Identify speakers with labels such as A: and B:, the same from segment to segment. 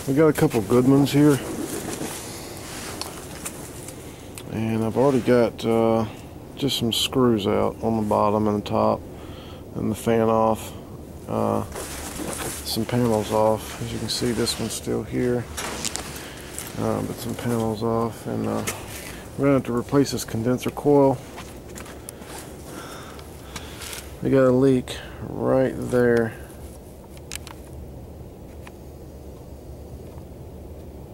A: we got a couple good ones here. And I've already got just some screws out on the bottom and the top, and the fan off, some panels off. As you can see, this one's still here, but some panels off, and we're going to have to replace this condenser coil. We got a leak right there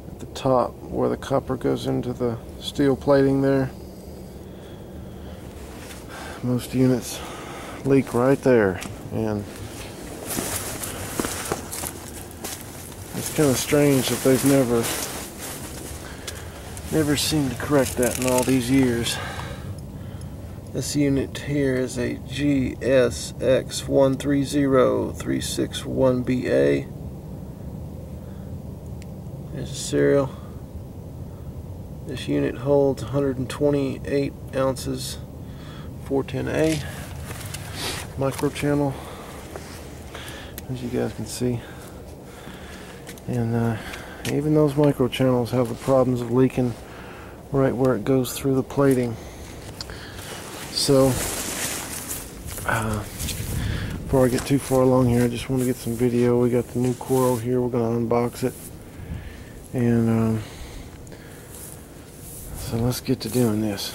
A: at the top where the copper goes into the steel plating there. Most units leak right there, and it's kind of strange that they've never seemed to correct that in all these years. This unit here is a GSX130361BA. There's a serial. This unit holds 128 ounces 410A micro channel, as you guys can see. And even those micro channels have the problems of leaking right where it goes through the plating. So before I get too far along here, I just want to get some video. We got the new coil here. We're going to unbox it, and so let's get to doing this.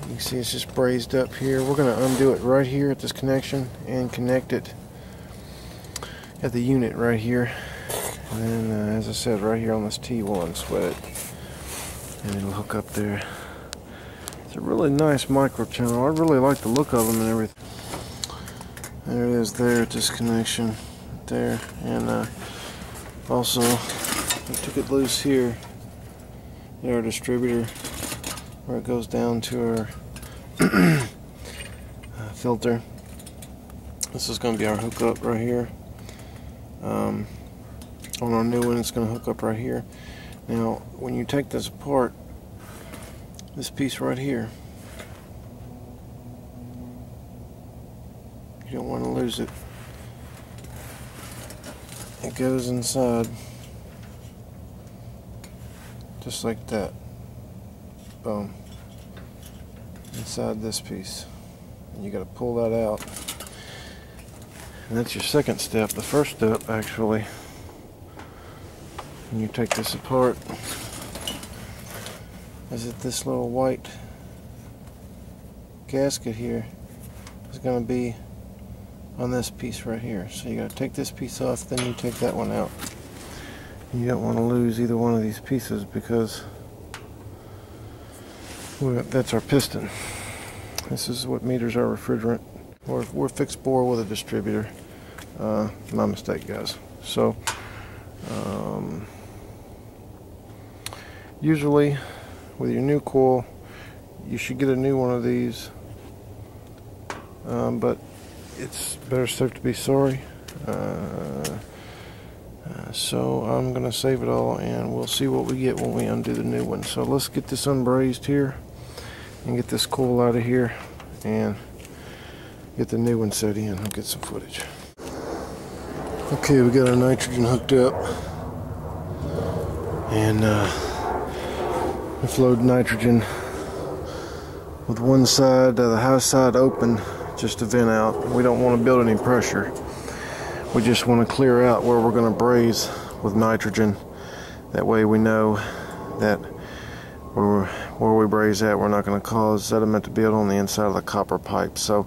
A: You can see it's just brazed up here. We're going to undo it right here at this connection and connect it at the unit right here. And then, as I said, right here on this T1, sweat it, and it'll hook up there. It's a really nice micro channel. I really like the look of them and everything. There it is there at this connection there. And also, we took it loose here. Our distributor, where it goes down to our filter. This is going to be our hookup right here. On our new one, it's going to hook up right here. Now, when you take this apart, this piece right here, you don't want to lose it. It goes inside, just like that. Boom. Inside this piece, and you got to pull that out, and that's your second step. The first step, actually, when you take this apart, is that this little white gasket here is going to be on this piece right here. So you got to take this piece off, then you take that one out. You don't want to lose either one of these pieces, because that's our piston. This is what meters our refrigerant. We're fixed bore with a distributor. My mistake, guys. So usually with your new coil, you should get a new one of these, but it's better safe to be sorry. So I'm gonna save it all, and we'll see what we get when we undo the new one. So let's get this unbrazed here and get this coil out of here and get the new one set in. I'll get some footage. Okay, we got our nitrogen hooked up, and we flowed nitrogen with one side, the high side open, just to vent out. We don't want to build any pressure. We just want to clear out where we're going to braze with nitrogen. That way we know that where we braze at, we're not going to cause sediment to build on the inside of the copper pipe. So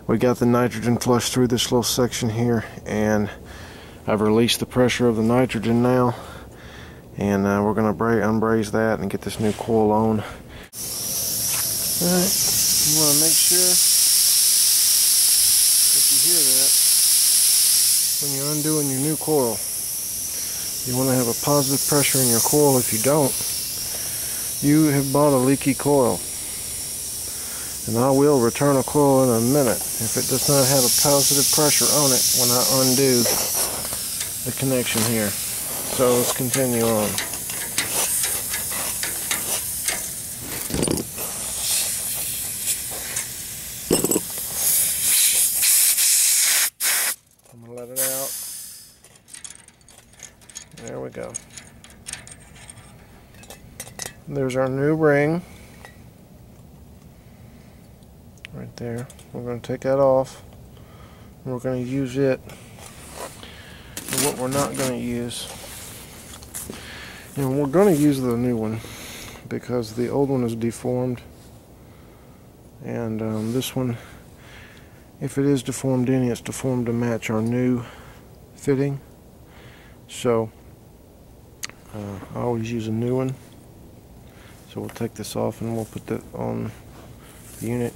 A: we got the nitrogen flushed through this little section here, and I've released the pressure of the nitrogen now, and we're going to unbraze that and get this new coil on. Alright, you want to make sure If you hear that, when you're undoing your new coil, you want to have a positive pressure in your coil. If you don't, you have bought a leaky coil. And I will return a coil in a minute if it does not have a positive pressure on it when I undo the connection here. So let's continue on. I'm going to let it out. There we go. There's our new ring. Right there. We're going to take that off. And we're going to use it. And what we're not going to use. And we're going to use the new one because the old one is deformed. And this one, if it is deformed any, it's deformed to match our new fitting. So I always use a new one. So we'll take this off and we'll put that on the unit.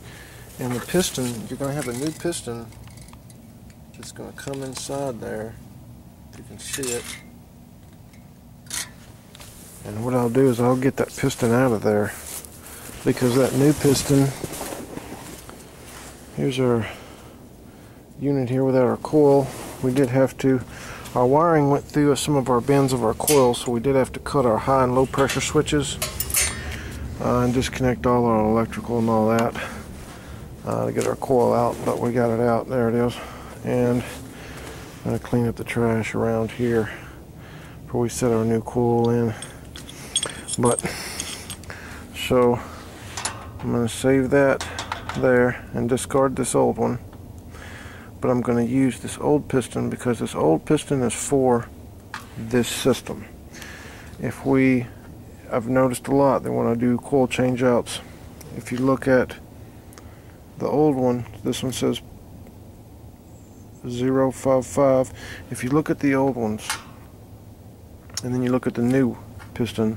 A: And the piston, you're going to have a new piston that's going to come inside there, if you can see it. And what I'll do is I'll get that piston out of there, because that new piston, here's our unit here without our coil. We did have to, our wiring went through some of our bends of our coil, so we did have to cut our high and low pressure switches and disconnect all our electrical and all that. To get our coil out, but we got it out. There it is. And I'm going to clean up the trash around here before we set our new coil in. But so I'm going to save that there and discard this old one. But I'm going to use this old piston because this old piston is for this system. I've noticed a lot that when I do coil change outs, if you look at the old one, this one says 055. If you look at the old ones and then you look at the new piston,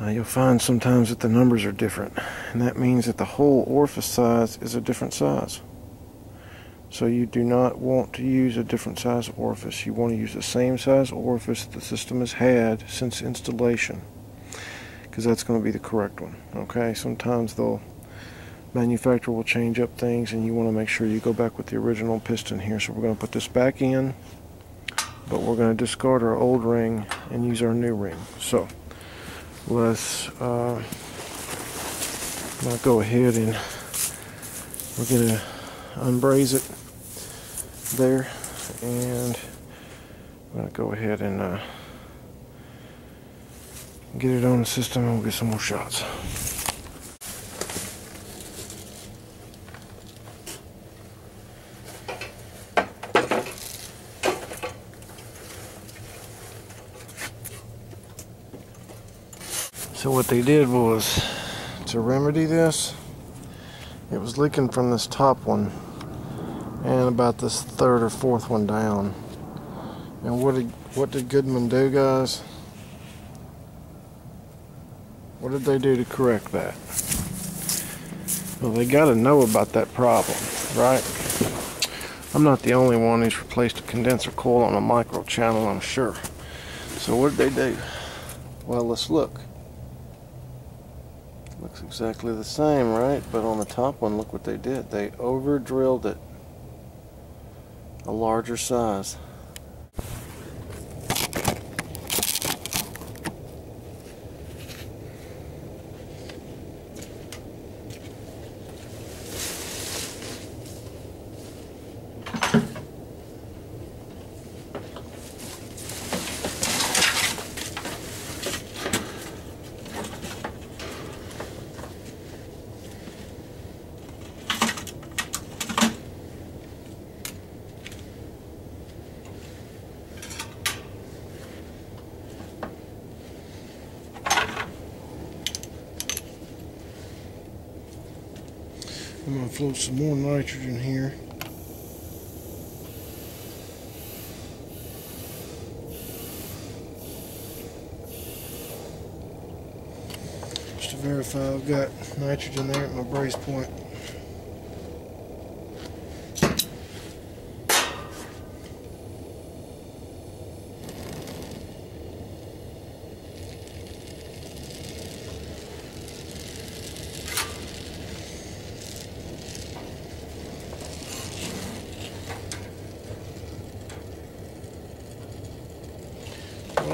A: you'll find sometimes that the numbers are different, and that means that the whole orifice size is a different size. So you do not want to use a different size orifice. You want to use the same size orifice that the system has had since installation, because that's going to be the correct one. Okay, sometimes the manufacturer will change up things and you want to make sure you go back with the original piston here. So we're going to put this back in, but we're going to discard our old ring and use our new ring. So let's I'm going to go ahead and we're going to unbraze it there, and I'm going to go ahead and get it on the system and we'll get some more shots. So what they did was, to remedy this, it was leaking from this top one and about this third or fourth one down. And what did Goodman do, guys? What did they do to correct that? Well, they got to know about that problem, right? I'm not the only one who's replaced a condenser coil on a micro channel, I'm sure. So what did they do? Well, let's look. Looks exactly the same, right? But on the top one, look what they did. They over drilled it a larger size. I'm going to float some more nitrogen here. Just to verify I've got nitrogen there at my brace point.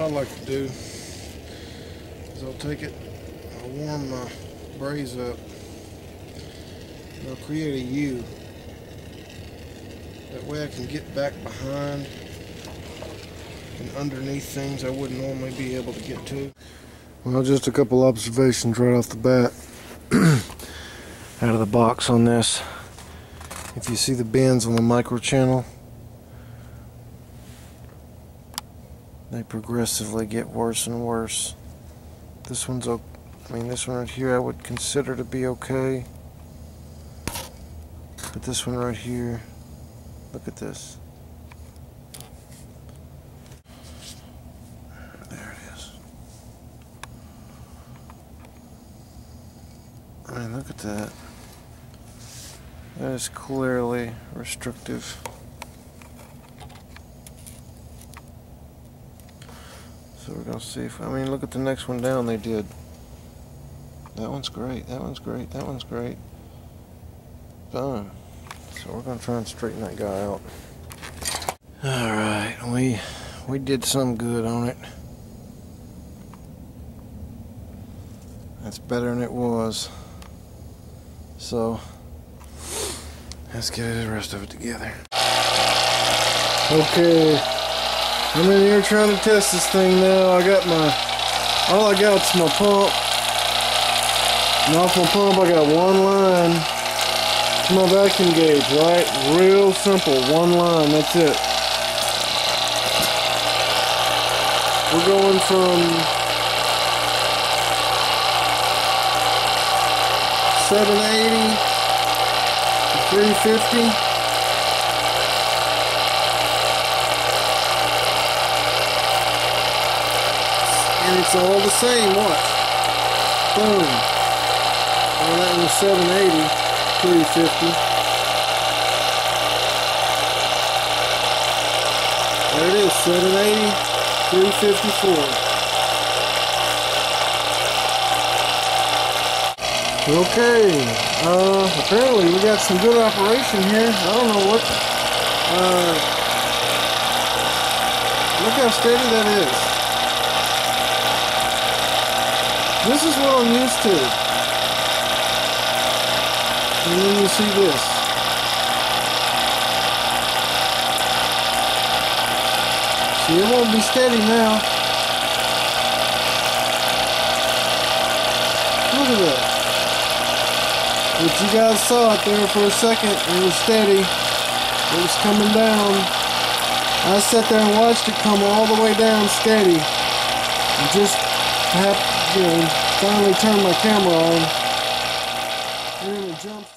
A: what I like to do is I'll take it, I'll warm my braze up, and I'll create a U. That way I can get back behind and underneath things I wouldn't normally be able to get to. Well, just a couple observations right off the bat out of the box on this. If you see the bends on the micro channel, they progressively get worse and worse. This one's okay. I mean, this one right here I would consider to be okay, but this one right here, look at this. There it is. I mean, look at that. That is clearly restrictive. So we're going to see if, I mean, look at the next one down they did. That one's great, that one's great, that one's great. Boom. So we're going to try and straighten that guy out. Alright, we did some good on it. That's better than it was. So, let's get the rest of it together. Okay. I'm in here trying to test this thing now. I got all I got is my pump. And off my pump I got one line to my vacuum gauge, right? Real simple, one line, that's it. We're going from 780 to 350. And it's all the same, watch. Boom. Well, that was 780, 350. There it is, 780, 354. Okay, apparently we got some good operation here. I don't know what, look how steady that is. This is what I'm used to. And then you see this. See, it won't be steady now. Look at that. But you guys saw it there for a second. It was steady. It was coming down. I sat there and watched it come all the way down steady. And just finally turned my camera on. And then it jumps.